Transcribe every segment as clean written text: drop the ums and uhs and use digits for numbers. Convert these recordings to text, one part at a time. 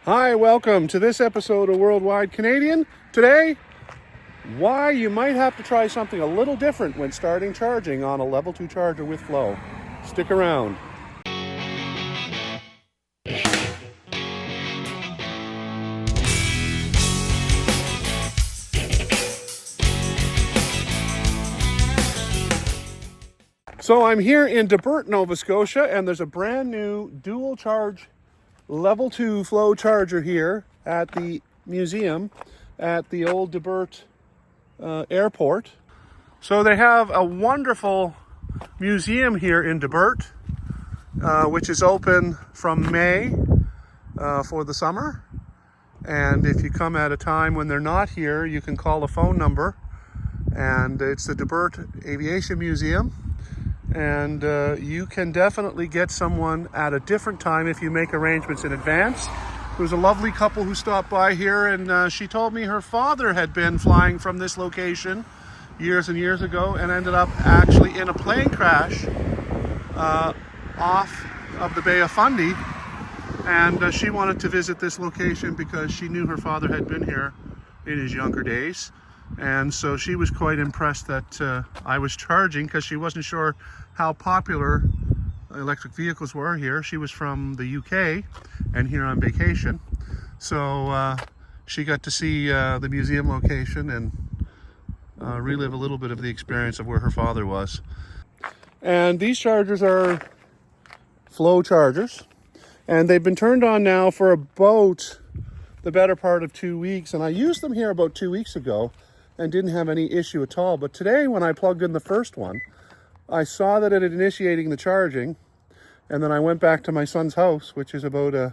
Hi, welcome to this episode of Worldwide Canadian. Today, why you might have to try something a little different when starting charging on a level 2 charger with Flow. Stick around. So I'm here in Debert, Nova Scotia, and there's a brand new dual charge level 2 Flow charger here at the museum at the old Debert airport. So they have a wonderful museum here in Debert, which is open from May for the summer. And if you come at a time when they're not here, you can call a phone number. And it's the Debert Aviation Museum. And you can definitely get someone at a different time if you make arrangements in advance. There was a lovely couple who stopped by here, and she told me her father had been flying from this location years and years ago and ended up actually in a plane crash off of the Bay of Fundy. And she wanted to visit this location because she knew her father had been here in his younger days. And so she was quite impressed that I was charging, because she wasn't sure how popular electric vehicles were here. She was from the UK and here on vacation. So she got to see the museum location and relive a little bit of the experience of where her father was. And these chargers are Flow chargers. And they've been turned on now for about the better part of 2 weeks. And I used them here about 2 weeks ago and didn't have any issue at all. But today, when I plugged in the first one, I saw that it had initiating the charging. And then I went back to my son's house, which is about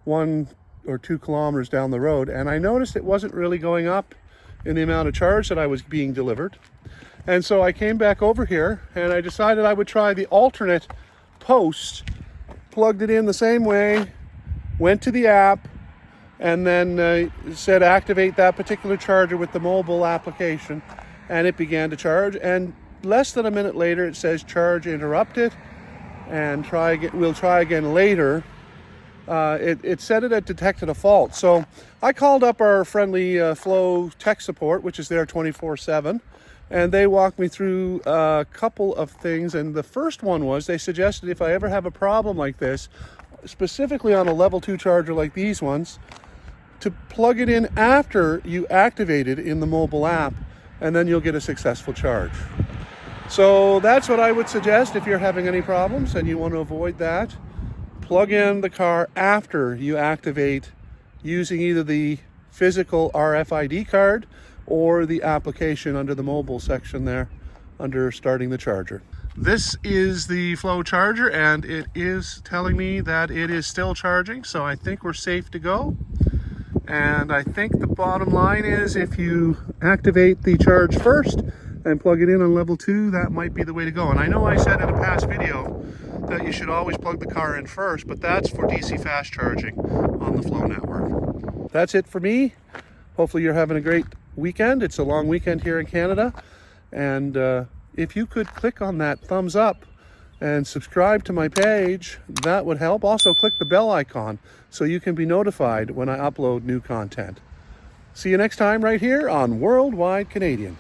1 or 2 kilometers down the road. And I noticed it wasn't really going up in the amount of charge that I was being delivered. And so I came back over here and I decided I would try the alternate post. Plugged it in the same way, went to the app, and then said activate that particular charger with the mobile application, and it began to charge. And less than a minute later, it says charge interrupted, and we'll try again later. It said it had detected a fault. So I called up our friendly Flow tech support, which is there 24/7. And they walked me through a couple of things. And the first one was, they suggested if I ever have a problem like this, specifically on a level 2 charger like these ones, to plug it in after you activate it in the mobile app, and then you'll get a successful charge. So that's what I would suggest if you're having any problems and you want to avoid that. Plug in the car after you activate using either the physical RFID card or the application under the mobile section there under starting the charger. This is the Flow charger, and it is telling me that it is still charging, so I think we're safe to go. And I think the bottom line is, if you activate the charge first and plug it in on level 2, that might be the way to go. And I know I said in a past video that you should always plug the car in first, but that's for DC fast charging on the Flow network. That's it for me. Hopefully you're having a great weekend. It's a long weekend here in Canada. And if you could click on that thumbs up and subscribe to my page, that would help. Also click the bell icon so you can be notified when I upload new content. See you next time right here on Worldwide Canadian.